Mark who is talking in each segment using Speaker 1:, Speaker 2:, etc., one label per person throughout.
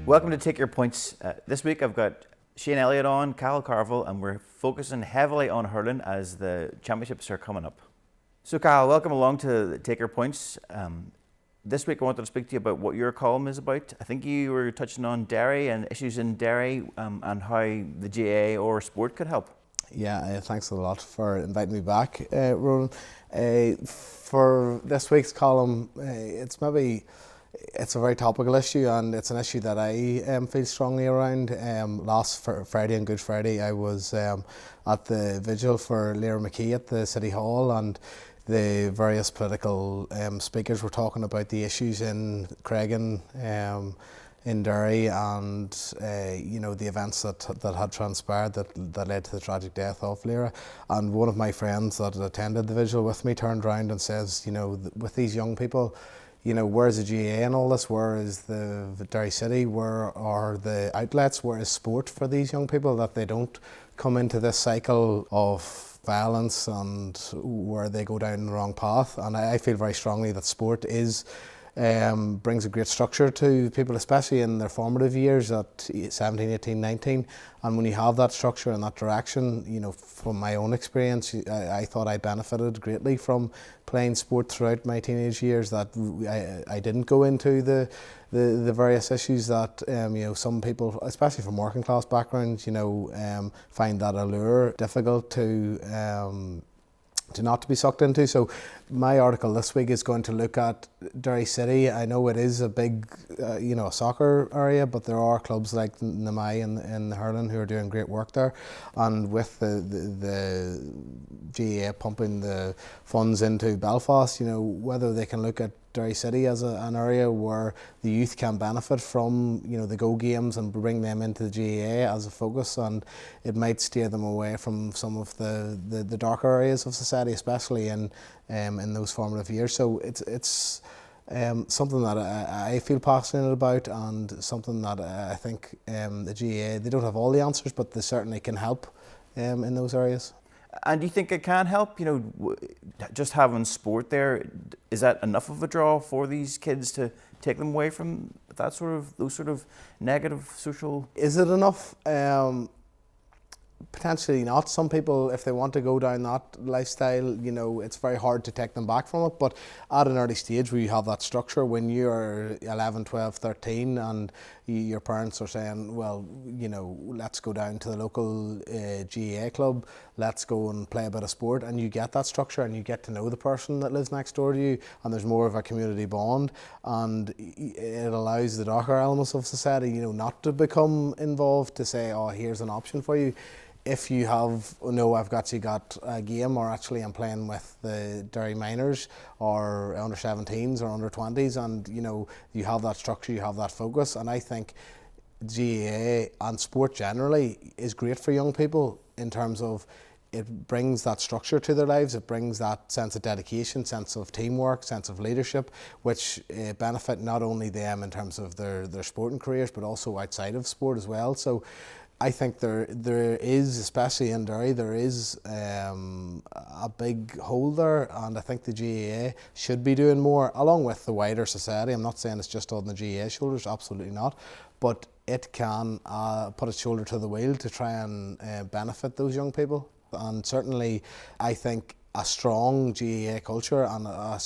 Speaker 1: Welcome to Take Your Points. This week I've got Shane Elliott on, Cahal, Carvill, and we're focusing heavily on hurling as the championships are coming up. So Cahal, welcome along to Take Your Points. This week I wanted to speak to you about what your column is about. I think you were touching on dairy and issues in dairy and how the GAA or sport could help.
Speaker 2: Yeah, thanks a lot for inviting me back, Ronan. For this week's column, it's a very topical issue, and it's an issue that I feel strongly around. Last Friday and Good Friday, I was at the vigil for Léire McKee at the City Hall, and the various political speakers were talking about the issues in Craigan, in Derry, and the events that had transpired that led to the tragic death of Léire. And one of my friends that had attended the vigil with me turned around and says, with these young people, where's the GAA and all this? Where is the Derry City? Where are the outlets? Where is sport for these young people, that they don't come into this cycle of violence and where they go down the wrong path? And I feel very strongly that sport brings a great structure to people, especially in their formative years at 17, 18, 19. And when you have that structure and that direction, from my own experience, I thought I benefited greatly from playing sport throughout my teenage years, that I didn't go into the various issues that some people, especially from working class backgrounds, find that allure difficult to not to be sucked into. So my article this week is going to look at Derry City. I know it is a big, soccer area, but there are clubs like Namai in hurling who are doing great work there. And with the GAA pumping the funds into Belfast, whether they can look at Derry City as an area where the youth can benefit from, the Go games, and bring them into the GAA as a focus, and it might steer them away from some of the darker areas of society, especially in those formative years. So it's something that I feel passionate about, and something that I think the GAA, they don't have all the answers, but they certainly can help in those areas.
Speaker 1: And do you think it can help? Just having sport there, is that enough of a draw for these kids to take them away from those sort of negative social?
Speaker 2: Is it enough? Potentially not. Some people, if they want to go down that lifestyle, it's very hard to take them back from it. But at an early stage where you have that structure, when you're 11, 12, 13 and your parents are saying, well, let's go down to the local GAA club, let's go and play a bit of sport, and you get that structure and you get to know the person that lives next door to you, and there's more of a community bond, and it allows the darker elements of society, not to become involved, to say, oh, here's an option for you. If you have, I've actually got a game, or actually I'm playing with the Derry minors or under 17s or under 20s, and you have that structure, you have that focus, and I think GAA and sport generally is great for young people in terms of it brings that structure to their lives, it brings that sense of dedication, sense of teamwork, sense of leadership, which benefit not only them in terms of their sporting careers, but also outside of sport as well. So I think there is, especially in Derry, there is a big hole there, and I think the GAA should be doing more, along with the wider society. I'm not saying it's just on the GAA shoulders, absolutely not, but it can put its shoulder to the wheel to try and benefit those young people. And certainly I think a strong GAA culture and a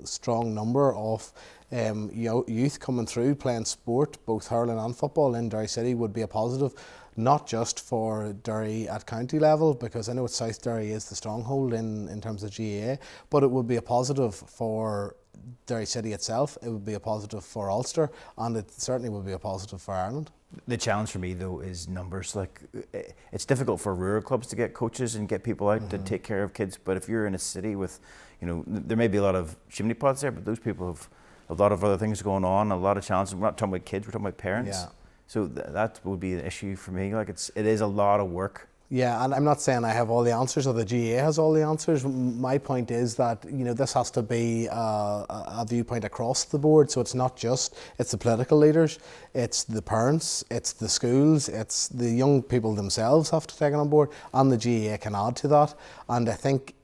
Speaker 2: strong number of youth coming through playing sport, both hurling and football, in Derry City would be a positive, not just for Derry at county level, because I know South Derry is the stronghold in terms of GAA, but it would be a positive for Derry City itself, it would be a positive for Ulster, and it certainly would be a positive for Ireland.
Speaker 1: The challenge for me though is numbers. Like, it's difficult for rural clubs to get coaches and get people out to take care of kids, but if you're in a city with, there may be a lot of chimney pots there, but those people have a lot of other things going on, a lot of challenges. We're not talking about kids, we're talking about parents.
Speaker 2: Yeah.
Speaker 1: So that would be an issue for me. Like, it is a lot of work.
Speaker 2: Yeah, and I'm not saying I have all the answers or the GAA has all the answers. My point is that this has to be a viewpoint across the board. So it's not just, it's the political leaders, it's the parents, it's the schools, it's the young people themselves have to take it on board, and the GAA can add to that. And I think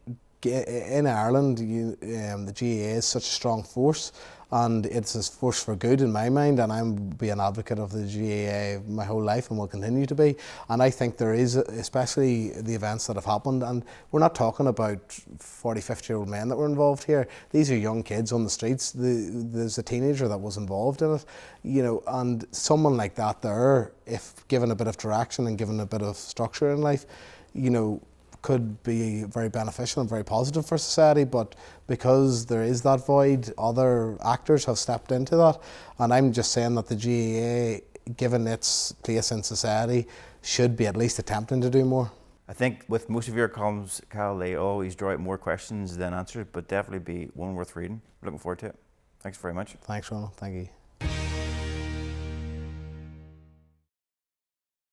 Speaker 2: in Ireland, the GAA is such a strong force, and it's a force for good in my mind, and I'm be an advocate of the GAA my whole life and will continue to be. And I think there is, especially the events that have happened, and we're not talking about 40, 50-year-old men that were involved here. These are young kids on the streets. There's a teenager that was involved in it, you know, and someone like that there, if given a bit of direction and given a bit of structure in life, you know, could be very beneficial and very positive for society. But because there is that void, other actors have stepped into that, and I'm just saying that the GAA, given its place in society, should be at least attempting to do more.
Speaker 1: I think with most of your columns, Cahal, they always draw out more questions than answers, but definitely be one worth reading. Looking forward to it. Thanks very much.
Speaker 2: Thanks, Ronan. Thank you.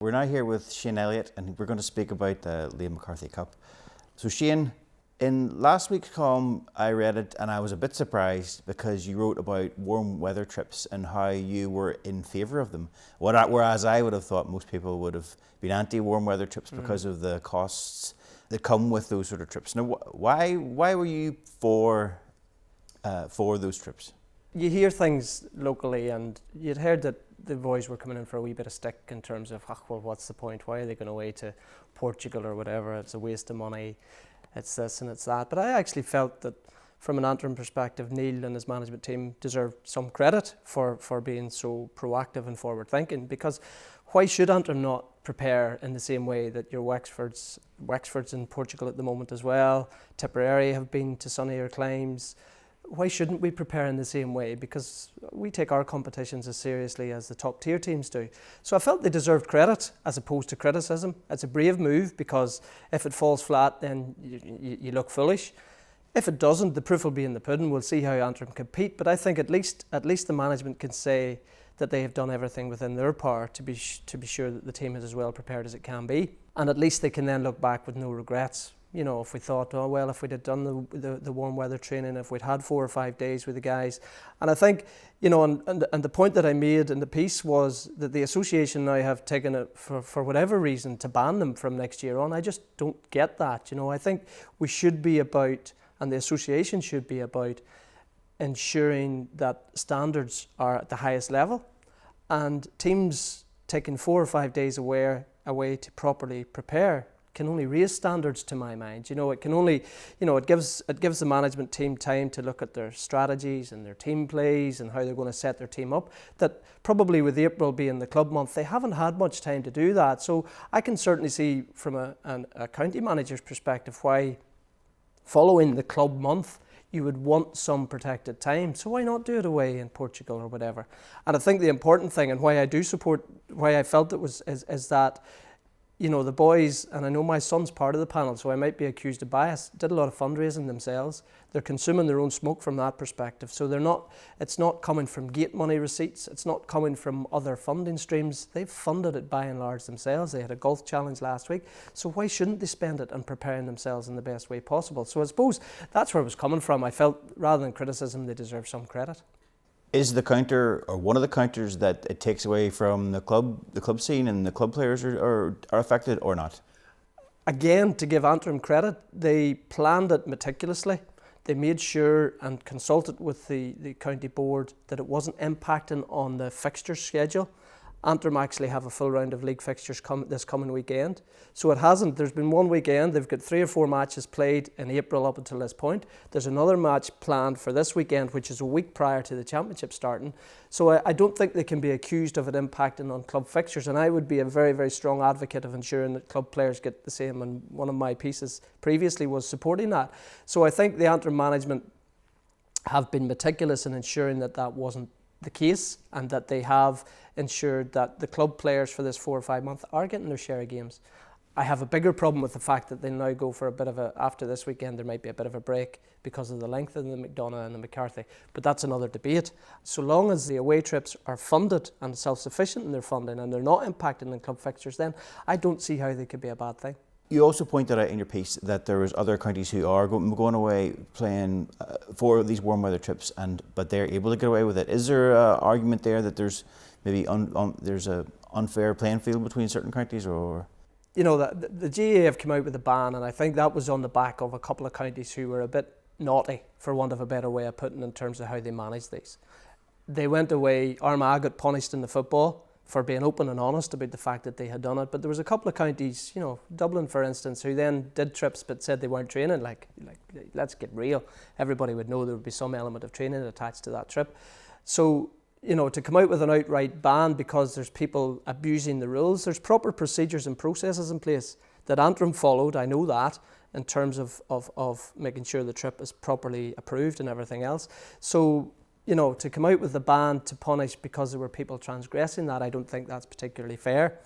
Speaker 1: We're now here with Shane Elliott, and we're going to speak about the Liam McCarthy Cup. So Shane, in last week's column I read it and I was a bit surprised because you wrote about warm weather trips and how you were in favour of them, whereas I would have thought most people would have been anti-warm weather trips because of the costs that come with those sort of trips. Now, why were you for those trips?
Speaker 3: You hear things locally, and you'd heard that the boys were coming in for a wee bit of stick in terms of, well, what's the point? Why are they going away to Portugal or whatever? It's a waste of money. It's this and it's that. But I actually felt that from an Antrim perspective, Neil and his management team deserved some credit for being so proactive and forward thinking, because why should Antrim not prepare in the same way that your Wexford's in Portugal at the moment as well, Tipperary have been to sunnier climes? Why shouldn't we prepare in the same way? Because we take our competitions as seriously as the top tier teams do. So I felt they deserved credit as opposed to criticism. It's a brave move, because if it falls flat, then you look foolish. If it doesn't, the proof will be in the pudding. We'll see how Antrim compete. But I think at least the management can say that they have done everything within their power to be sure that the team is as well prepared as it can be. And at least they can then look back with no regrets. You know, if we thought, oh well, if we'd had done the warm weather training, if we'd had 4 or 5 days with the guys. And I think, you know, and the point that I made in the piece was that the association now have taken it for whatever reason to ban them from next year on. I just don't get that. You know, I think we should be about, and the association should be about, ensuring that standards are at the highest level, and teams taking 4 or 5 days away to properly prepare can only raise standards, to my mind. You know, it can only, you know, it gives the management team time to look at their strategies and their team plays and how they're going to set their team up. That probably with April being the club month, they haven't had much time to do that. So I can certainly see from a county manager's perspective why, following the club month, you would want some protected time. So why not do it away in Portugal or whatever? And I think the important thing, and why I do support, why I felt it was, is that, you know, the boys, and I know my son's part of the panel, so I might be accused of bias, did a lot of fundraising themselves. They're consuming their own smoke from that perspective. So it's not coming from gate money receipts, it's not coming from other funding streams. They've funded it by and large themselves. They had a golf challenge last week. So why shouldn't they spend it on preparing themselves in the best way possible? So I suppose that's where it was coming from. I felt, rather than criticism, they deserve some credit.
Speaker 1: Is the counter, or one of the counters, that it takes away from the club scene and the club players are affected, or not?
Speaker 3: Again, to give Antrim credit, they planned it meticulously. They made sure and consulted with the county board that it wasn't impacting on the fixture schedule. Antrim actually have a full round of league fixtures this coming weekend. So it hasn't. There's been one weekend. They've got 3 or 4 matches played in April up until this point. There's another match planned for this weekend, which is a week prior to the championship starting. So I don't think they can be accused of it impacting on club fixtures. And I would be a very, very strong advocate of ensuring that club players get the same. And one of my pieces previously was supporting that. So I think the Antrim management have been meticulous in ensuring that that wasn't the case, and that they have ensured that the club players for this 4 or 5 months are getting their share of games. I have a bigger problem with the fact that they now go for a bit of after this weekend there might be a bit of a break because of the length of the McDonagh and the McCarthy, but that's another debate. So long as the away trips are funded and self-sufficient in their funding and they're not impacting on club fixtures, then I don't see how they could be a bad thing.
Speaker 1: You also pointed out in your piece that there was other counties who are going away playing for these warm weather trips, but they're able to get away with it. Is there an argument there that there's maybe there's a unfair playing field between certain counties, or? You
Speaker 3: know, the GAA have come out with a ban, and I think that was on the back of a couple of counties who were a bit naughty, for want of a better way of putting it, in terms of how they manage these. They went away, Armagh got punished in the football for being open and honest about the fact that they had done it, but there was a couple of counties, Dublin for instance, who then did trips but said they weren't training. Like let's get real. Everybody would know there would be some element of training attached to that trip. So, to come out with an outright ban because there's people abusing the rules, there's proper procedures and processes in place that Antrim followed, I know that, in terms of making sure the trip is properly approved and everything else. So, to come out with the ban to punish because there were people transgressing that, I don't think that's particularly fair.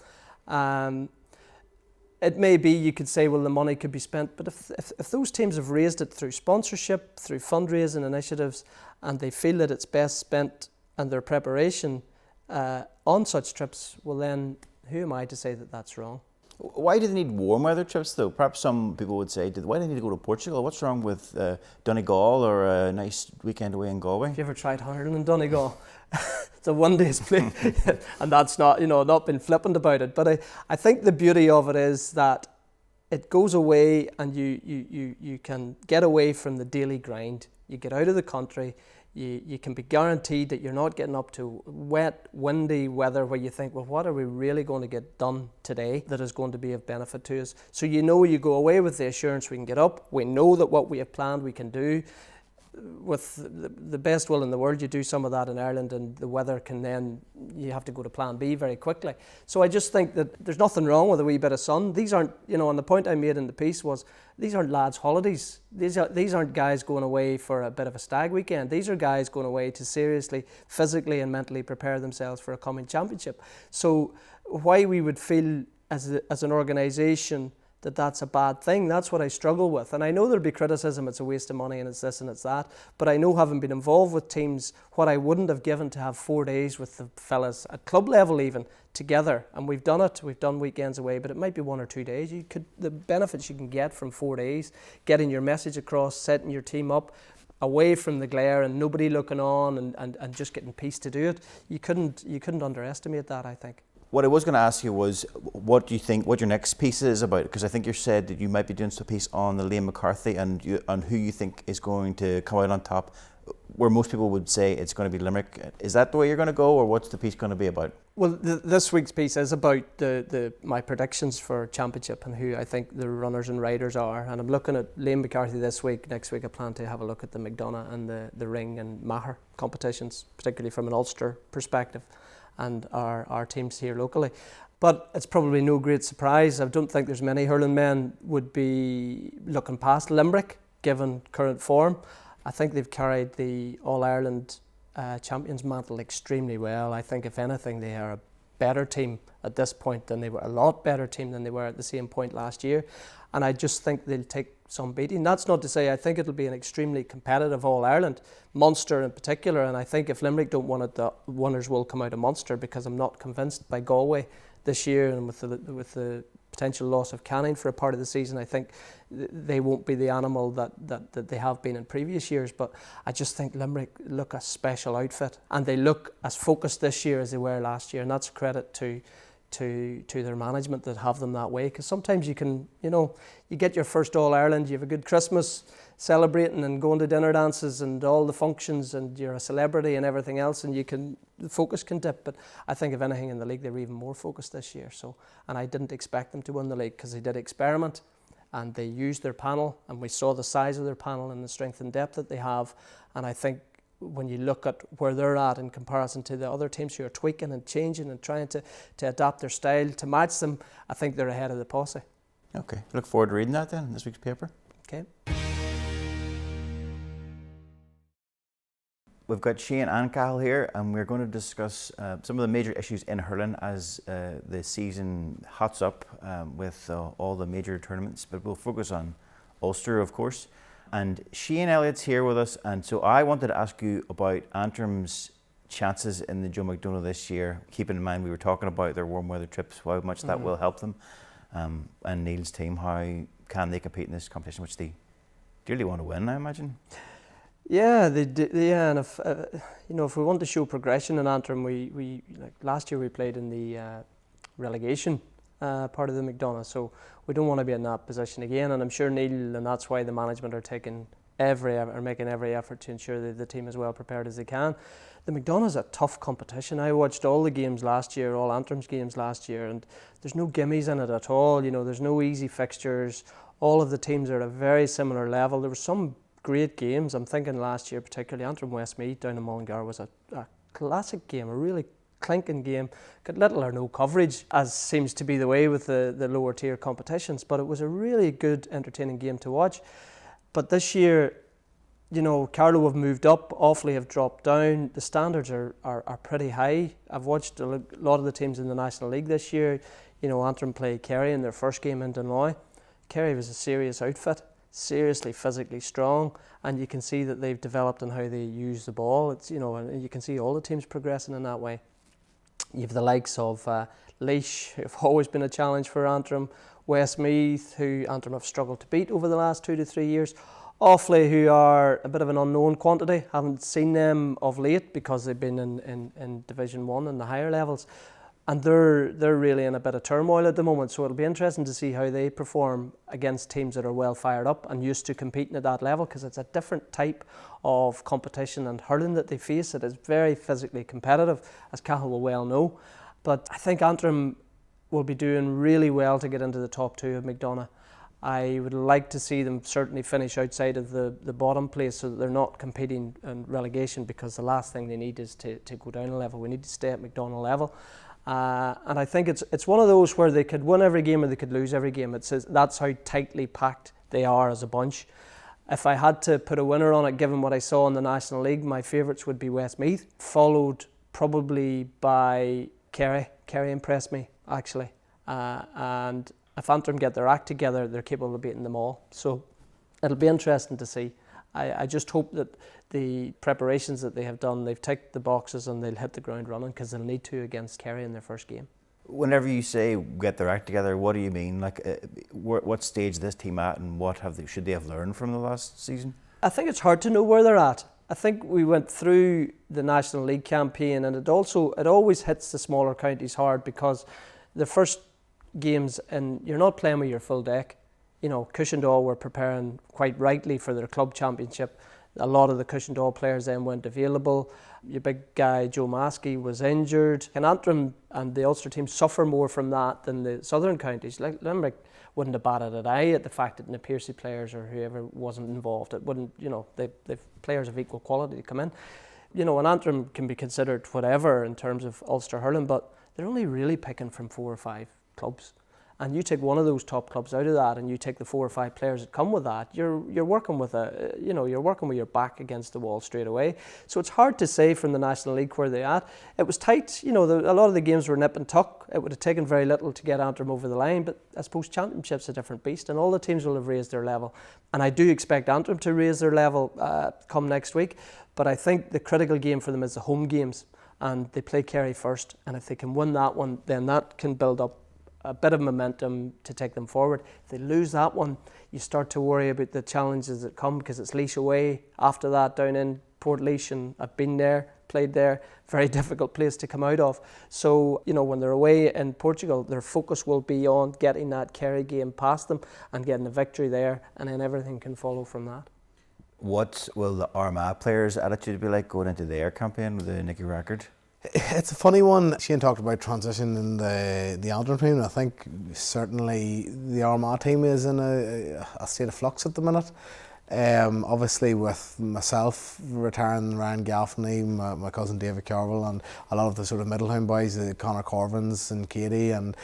Speaker 3: It may be, you could say, well, the money could be spent, but if those teams have raised it through sponsorship, through fundraising initiatives, and they feel that it's best spent and their preparation on such trips, well then, who am I to say that that's wrong?
Speaker 1: Why do they need warm weather trips though? Perhaps some people would say, why do they need to go to Portugal? What's wrong with Donegal or a nice weekend away in Galway?
Speaker 3: Have you ever tried hurling in Donegal? It's a one-day play, and that's not, not been flippant about it. But I think the beauty of it is that it goes away and you can get away from the daily grind. You get out of the country. You can be guaranteed that you're not getting up to wet, windy weather where you think, well, what are we really going to get done today that is going to be of benefit to us? So you go away with the assurance we can get up. We know that what we have planned we can do. With the best will in the world, you do some of that in Ireland and the weather can then, you have to go to plan B very quickly. So I just think that there's nothing wrong with a wee bit of sun. These aren't, and the point I made in the piece was, these aren't lads' holidays. These aren't guys going away for a bit of a stag weekend. These are guys going away to seriously, physically and mentally prepare themselves for a coming championship. So why we would feel as an organisation that that's a bad thing, that's what I struggle with. And I know there'll be criticism, it's a waste of money and it's this and it's that, but I know, having been involved with teams, what I wouldn't have given to have 4 days with the fellas at club level even together, and we've done it, we've done weekends away, but it might be 1 or 2 days. The benefits you can get from 4 days, getting your message across, setting your team up, away from the glare and nobody looking on and just getting peace to do it, you couldn't underestimate that, I think.
Speaker 1: What I was going to ask you was, what do you think, what your next piece is about? Because I think you said that you might be doing some piece on the Liam McCarthy and who you think is going to come out on top, where most people would say it's going to be Limerick. Is that the way you're going to go, or what's the piece going to be about?
Speaker 3: Well, this week's piece is about my predictions for championship and who I think the runners and riders are. And I'm looking at Liam McCarthy this week. Next week I plan to have a look at the McDonagh and the Ring and Maher competitions, particularly from an Ulster perspective, and our teams here locally. But it's probably no great surprise. I don't think there's many hurling men would be looking past Limerick, given current form. I think they've carried the All-Ireland champions mantle extremely well. I think, if anything, they are a better team at this point than they were, a lot better team than they were at the same point last year. And I just think they'll take some beating. That's not to say I think it'll be an extremely competitive All-Ireland, Munster in particular, and I think if Limerick don't win it, the winners will come out of Munster, because I'm not convinced by Galway this year, and with the potential loss of Canning for a part of the season, I think they won't be the animal that they have been in previous years. But I just think Limerick look a special outfit, and they look as focused this year as they were last year, and that's a credit to their management that have them that way. Because sometimes you can, you get your first All-Ireland, you have a good Christmas celebrating and going to dinner dances and all the functions, and you're a celebrity and everything else, and the focus can dip. But I think, if anything, in the league they were even more focused this year. And I didn't expect them to win the league, because they did experiment and they used their panel, and we saw the size of their panel and the strength and depth that they have. And I think when you look at where they're at in comparison to the other teams who are tweaking and changing and trying to adapt their style to match them, I think they're ahead of the posse.
Speaker 1: Okay, look forward to reading that then in this week's paper.
Speaker 3: Okay.
Speaker 1: We've got Shane and Cahal here, and we're going to discuss some of the major issues in hurling as the season hots up with all the major tournaments, but we'll focus on Ulster, of course. And Shane Elliott's here with us, and so I wanted to ask you about Antrim's chances in the Joe McDonagh this year, keeping in mind we were talking about their warm weather trips, how much that will help them, and Neil's team, how can they compete in this competition, which they dearly want to win, I imagine.
Speaker 3: Yeah, they do. Yeah, and if we want to show progression in Antrim, we like last year we played in the relegation part of the McDonagh, so we don't want to be in that position again. And I'm sure Neil, and that's why the management are taking are making every effort to ensure that the team is well prepared as they can. The McDonough's a tough competition. I watched all the games last year, all Antrim's games last year, and there's no gimmies in it at all. You know, there's no easy fixtures. All of the teams are at a very similar level. There were some great games. I'm thinking last year, particularly Antrim Westmeath down in Mullingar was a classic game, a really clinking game. Got little or no coverage, as seems to be the way with the lower tier competitions, but it was a really good, entertaining game to watch. But this year, you know, Carlow have moved up, Offaly have dropped down. The standards are pretty high. I've watched a lot of the teams in the National League this year. You know, Antrim played Kerry in their first game in Dunloy. Kerry was a serious outfit, seriously physically strong, and you can see that they've developed in how they use the ball. It's, you know, and you can see all the teams progressing in that way. You have the likes of Laois, who've always been a challenge for Antrim, Westmeath, who Antrim have struggled to beat over the last 2 to 3 years, Offaly, who are a bit of an unknown quantity. Haven't seen them of late because they've been in Division 1 and the higher levels, and they're really in a bit of turmoil at the moment, so it'll be interesting to see how they perform against teams that are well fired up and used to competing at that level, because it's a different type of competition and hurling that they face. It is very physically competitive, as Cahal will well know. But I think Antrim will be doing really well to get into the top 2 of McDonagh. I would like to see them certainly finish outside of the bottom place so that they're not competing in relegation, because the last thing they need is to go down a level. We need to stay at McDonagh level. And I think it's one of those where they could win every game or they could lose every game. That's how tightly packed they are as a bunch. If I had to put a winner on it, given what I saw in the National League, my favourites would be Westmeath, followed probably by Kerry. Kerry impressed me, actually. And if Antrim get their act together, they're capable of beating them all. So it'll be interesting to see. I just hope that the preparations that they have done, they've ticked the boxes and they'll hit the ground running, because they'll need to against Kerry in their first game.
Speaker 1: Whenever you say get their act together, what do you mean? Like, what stage is this team at, and what should they have learned from the last season?
Speaker 3: I think it's hard to know where they're at. I think we went through the National League campaign, and it always hits the smaller counties hard, because the first games, and you're not playing with your full deck. You know, Cushendall were preparing quite rightly for their club championship. A lot of the Cushendall players then weren't available. Your big guy Joe Maskey was injured. And Antrim and the Ulster team suffer more from that than the southern counties. Like Limerick wouldn't have batted an eye at the fact that the Piercy players or whoever wasn't involved. It wouldn't, you know, they've players of equal quality to come in. You know, and Antrim can be considered whatever in terms of Ulster hurling, but they're only really picking from 4 or 5 clubs. And you take one of those top clubs out of that, and you take the 4 or 5 players that come with that, you're working with you're working with your back against the wall straight away. So it's hard to say from the National League where they're at. It was tight, you know. A lot of the games were nip and tuck. It would have taken very little to get Antrim over the line, but I suppose Championship's a different beast, and all the teams will have raised their level. And I do expect Antrim to raise their level come next week. But I think the critical game for them is the home games, and they play Kerry first. And if they can win that one, then that can build up a bit of momentum to take them forward. If they lose that one, you start to worry about the challenges that come, because it's Laois away after that down in Port Laois, and I've been there, played there, very difficult place to come out of. So, you know, when they're away in Portugal, their focus will be on getting that Kerry game past them and getting a victory there, and then everything can follow from that.
Speaker 1: What will the Armagh players' attitude be like going into their campaign with the Nicky record?
Speaker 2: It's a funny one. Shane talked about transition in the Antrim team. I think certainly the Armagh team is in a state of flux at the minute. Obviously with myself retiring, Ryan Gaffney, my cousin David Carvill, and a lot of the sort of Middletown boys, Conor Corvins and Katie, and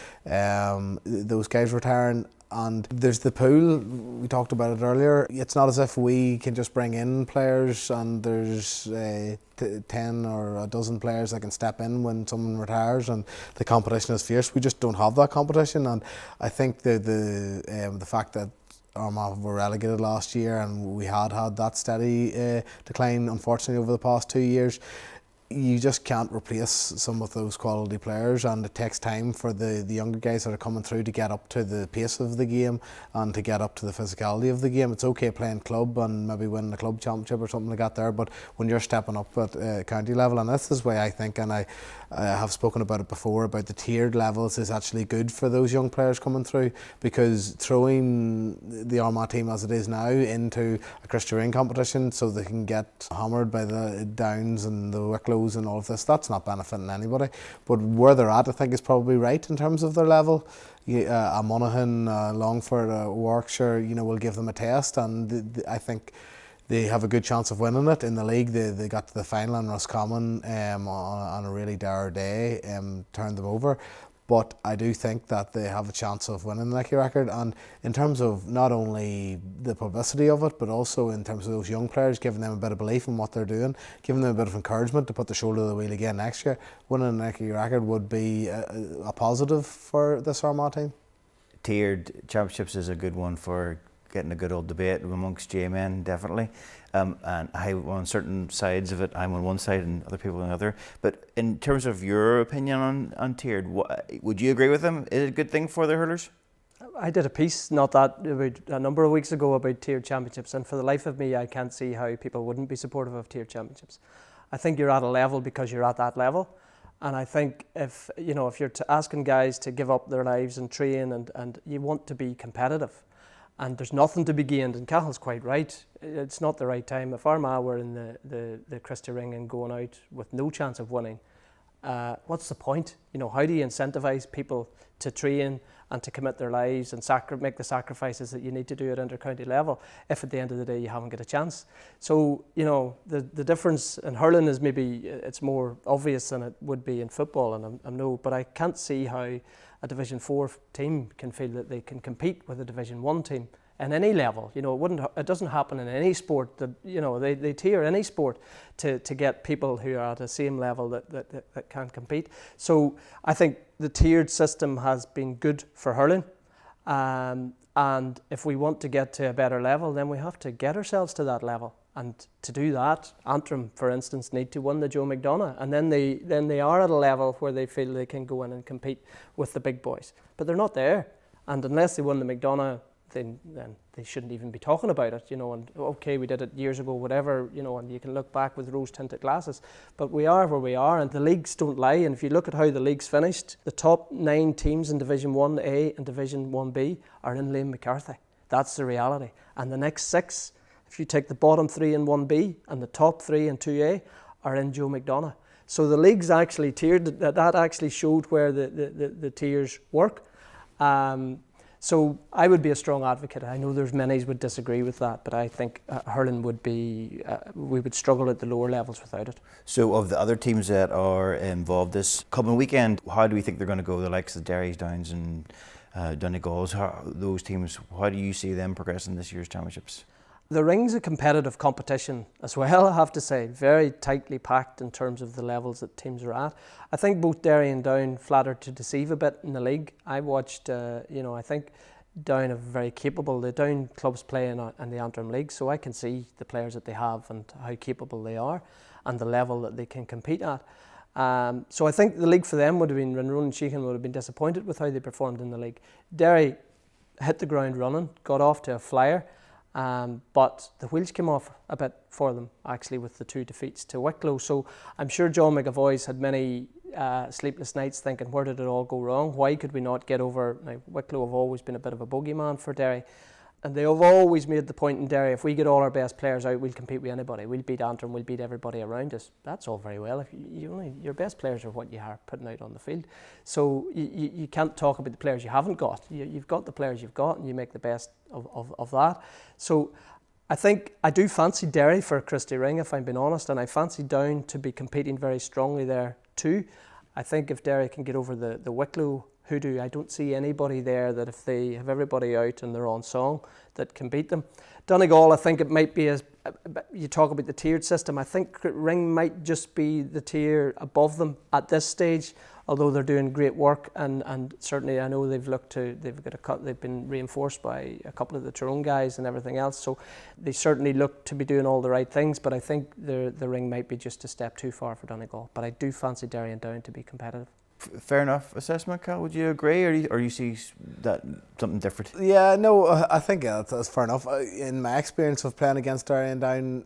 Speaker 2: those guys retiring. And there's the pool, we talked about it earlier. It's not as if we can just bring in players and there's 10 or a dozen players that can step in when someone retires and the competition is fierce. We just don't have that competition, and I think the fact that Armagh were relegated last year and we had that steady decline, unfortunately, over the past 2 years. You just can't replace some of those quality players, and it takes time for the younger guys that are coming through to get up to the pace of the game and to get up to the physicality of the game. It's okay playing club and maybe winning a club championship or something like that there, but when you're stepping up at county level, and this is why I think, and I I have spoken about it before, about the tiered levels is actually good for those young players coming through, because throwing the Armagh team as it is now into a Christy Ring competition so they can get hammered by the Downs and the Wicklows and all of this, that's not benefiting anybody. But where they're at, I think, is probably right in terms of their level. A Monaghan, Longford, Warwickshire, will give them a test, and I think they have a good chance of winning it. In the league, they got to the final in Roscommon on a really dire day, turned them over. But I do think that they have a chance of winning the Nicky record. And in terms of not only the publicity of it, but also in terms of those young players, giving them a bit of belief in what they're doing, giving them a bit of encouragement to put the shoulder to the wheel again next year, winning the Nicky record would be a positive for this Armagh team.
Speaker 1: Tiered championships is a good one for getting a good old debate amongst J-men, definitely. And I'm on certain sides of it. I'm on one side and other people on the other. But in terms of your opinion on tiered, would you agree with them? Is it a good thing for the hurlers?
Speaker 3: I did a piece about a number of weeks ago about tiered championships, and for the life of me, I can't see how people wouldn't be supportive of tiered championships. I think you're at a level because you're at that level. And I think if you're asking guys to give up their lives and train and you want to be competitive, and there's nothing to be gained, and Cahal's quite right, it's not the right time. If Armagh were in the Christy Ring and going out with no chance of winning, what's the point? How do you incentivise people to train and to commit their lives and make the sacrifices that you need to do at inter-county level if at the end of the day you haven't got a chance? So, the difference in hurling is maybe it's more obvious than it would be in football, and but I can't see how a Division 4 team can feel that they can compete with a Division 1 team in any level. It doesn't happen in any sport that, they tier any sport to get people who are at the same level that can compete. So I think the tiered system has been good for hurling. And if we want to get to a better level, then we have to get ourselves to that level. And to do that, Antrim, for instance, need to win the Joe McDonagh, and then they are at a level where they feel they can go in and compete with the big boys. But they're not there, and unless they win the McDonagh, then they shouldn't even be talking about it. And okay, we did it years ago, whatever. And you can look back with rose-tinted glasses. But we are where we are, and the leagues don't lie. And if you look at how the league's finished, the top 9 teams in Division 1A and Division 1B are in Liam McCarthy. That's the reality. And the next 6. If you take the bottom 3 in 1B and the top 3 in 2A are in Joe McDonagh. So the league's actually tiered, that actually showed where the tiers work. So I would be a strong advocate. I know there's many would disagree with that, but I think hurling would be, we would struggle at the lower levels without it.
Speaker 1: So of the other teams that are involved this coming weekend, how do we think they're going to go? The likes of Derry's, Downs and Donegal's, those teams, how do you see them progressing this year's championships?
Speaker 3: The ring's a competitive competition as well, I have to say. Very tightly packed in terms of the levels that teams are at. I think both Derry and Down flattered to deceive a bit in the league. I watched, I think Down are very capable. The Down clubs play in the Antrim League, so I can see the players that they have and how capable they are and the level that they can compete at. So I think the league for them would have been, Ronan Scott would have been disappointed with how they performed in the league. Derry hit the ground running, got off to a flyer. But the wheels came off a bit for them, actually, with the 2 defeats to Wicklow. So I'm sure John McAvoy's had many sleepless nights thinking, where did it all go wrong? Why could we not get over? Now, Wicklow have always been a bit of a bogeyman for Derry. And they have always made the point in Derry, if we get all our best players out, we'll compete with anybody. We'll beat Antrim, we'll beat everybody around us. That's all very well. If your best players are what you are putting out on the field. So you can't talk about the players you haven't got. You've got the players you've got, and you make the best of that. So I think I do fancy Derry for Christy Ring, if I'm being honest, and I fancy Down to be competing very strongly there too. I think if Derry can get over the Wicklow hoodoo, I don't see anybody there that if they have everybody out and they're on song that can beat them. Donegal, I think it might be, you talk about the tiered system, I think Ring might just be the tier above them at this stage, although they're doing great work, and certainly I know they've been reinforced by a couple of the Tyrone guys and everything else, so they certainly look to be doing all the right things, but I think the Ring might be just a step too far for Donegal. But I do fancy Derry and Down to be competitive.
Speaker 1: Fair enough assessment, Cal. Would you agree, or you see that something different?
Speaker 2: Yeah, no, I think that's fair enough. In my experience of playing against Derry and Down,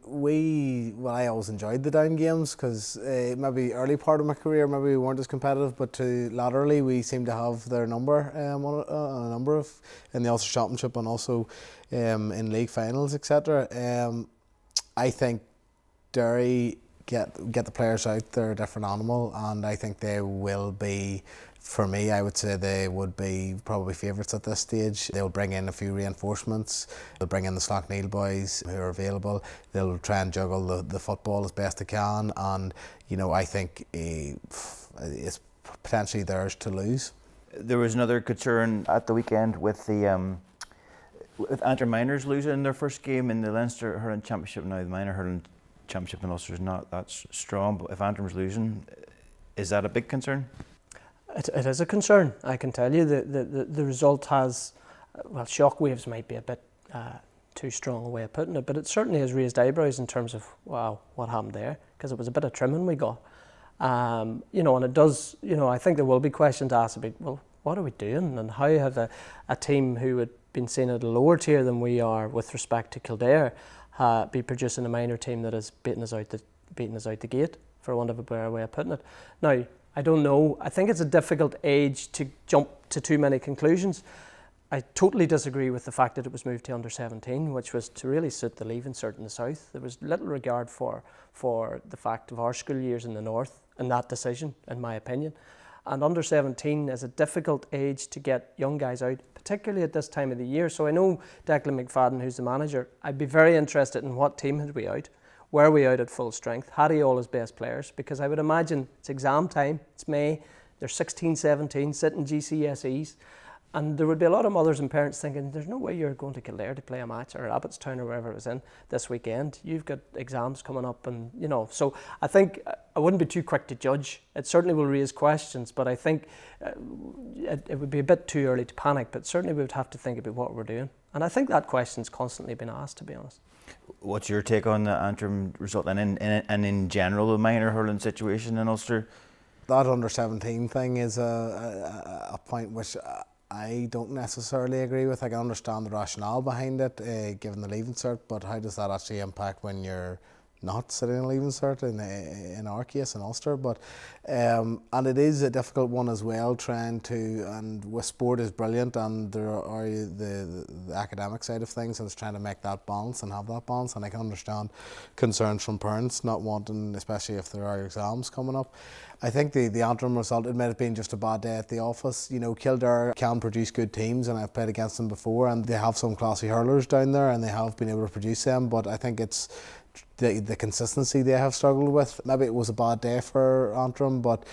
Speaker 2: I always enjoyed the Down games because maybe early part of my career maybe we weren't as competitive, but laterally we seemed to have their number on a number of in the Ulster Championship and also in league finals, etc. I think Derry get the players out, they're a different animal, and I think they will be, for me, I would say they would be probably favourites at this stage. They'll bring in a few reinforcements, they'll bring in the Slaughtneil boys who are available, they'll try and juggle the football as best they can, and I think it's potentially theirs to lose.
Speaker 1: There was another concern at the weekend with the with Antrim Minors losing their first game in the Leinster Hurling Championship. Now the Minor Hurling Championship in Ulster is not that strong, but if Antrim's losing, is that a big concern?
Speaker 3: It is a concern, I can tell you. The result has, shockwaves might be a bit too strong a way of putting it, but it certainly has raised eyebrows in terms of, wow, what happened there? Because it was a bit of trimming we got. And it does, I think there will be questions asked about, well, what are we doing? And how have a team who had been seen at a lower tier than we are with respect to Kildare be producing a minor team that is beating us out the gate, for want of a better way of putting it. Now, I don't know. I think it's a difficult age to jump to too many conclusions. I totally disagree with the fact that it was moved to under 17, which was to really suit the leaving cert in the south. There was little regard for the fact of our school years in the north in that decision, in my opinion. And under 17 is a difficult age to get young guys out, particularly at this time of the year. So I know Declan McFadden, who's the manager, I'd be very interested in what team had we out. Were we out at full strength? Had he all his best players? Because I would imagine it's exam time, it's May, they're 16, 17, sitting GCSEs. And there would be a lot of mothers and parents thinking, there's no way you're going to Kildare to play a match, or Abbottstown or wherever it was in this weekend. You've got exams coming up, and so I think I wouldn't be too quick to judge. It certainly will raise questions, but I think it would be a bit too early to panic, but certainly we would have to think about what we're doing. And I think that question's constantly been asked, to be honest.
Speaker 1: What's your take on the Antrim result and in general the minor hurling situation in Ulster?
Speaker 2: That under 17 thing is a point which I don't necessarily agree with. I can understand the rationale behind it, given the leaving cert, but how does that actually impact when you're not sitting in a leaving cert in our case in Ulster? But and it is a difficult one as well, trying to, and with sport is brilliant, and there are the academic side of things, and it's trying to make that balance and have that balance. And I can understand concerns from parents not wanting, especially if there are exams coming up. I think the Antrim result, it might have been just a bad day at the office. Kildare can produce good teams, and I've played against them before, and they have some classy hurlers down there, and they have been able to produce them, but I think it's the consistency they have struggled with. Maybe it was a bad day for Antrim, but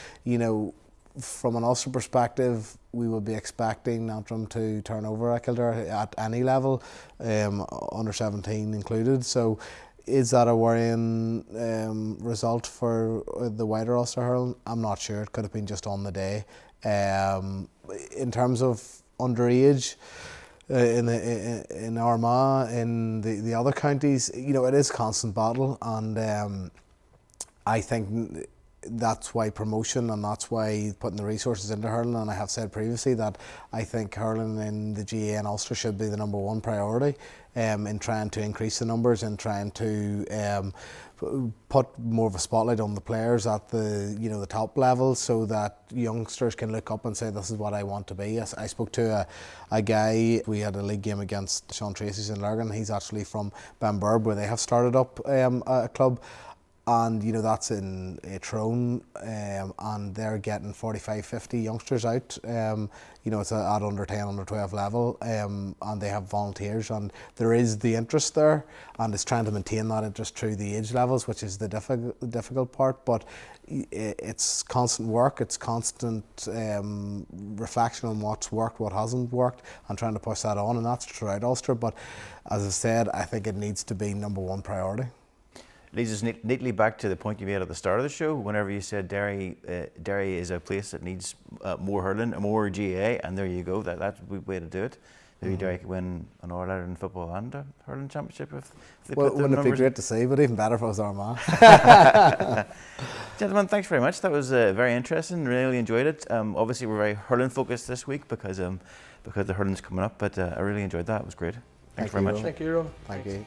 Speaker 2: from an Ulster perspective, we would be expecting Antrim to turn over at Kildare at any level, under 17 included. So is that a worrying result for the wider Ulster hurling? I'm not sure. It could have been just on the day. In terms of underage, in Armagh, in the other counties, it is constant battle, and I think that's why promotion, and that's why putting the resources into hurling. And I have said previously that I think hurling in the GAA and Ulster should be the number one priority in trying to increase the numbers and trying to put more of a spotlight on the players at the top level, so that youngsters can look up and say, this is what I want to be. I spoke to a guy, we had a league game against Sean Tracy's in Lurgan. He's actually from Benburb, where they have started up a club, and that's in Tyrone, and they're getting 45, 50 youngsters out. It's at under 10, under 12 level, and they have volunteers, and there is the interest there, and it's trying to maintain that interest through the age levels, which is the difficult part. But it's constant work, it's constant reflection on what's worked, what hasn't worked, and trying to push that on, and that's throughout Ulster. But as I said, I think it needs to be number one priority.
Speaker 1: Leads us neatly back to the point you made at the start of the show, whenever you said Derry is a place that needs more hurling, more GAA, and there you go, that's the way to do it. maybe Derry could win an All-Ireland football and a hurling championship if they
Speaker 2: Well,
Speaker 1: put the
Speaker 2: wouldn't it be
Speaker 1: numbers.
Speaker 2: great to see, but even better if it was Armagh.
Speaker 1: Gentlemen, thanks very much. That was very interesting. Really enjoyed it. Obviously, we're very hurling focused this week because the hurling's coming up, but I really enjoyed that. It was great. Thanks very much.
Speaker 3: Thank you, Ron.
Speaker 2: Thank you.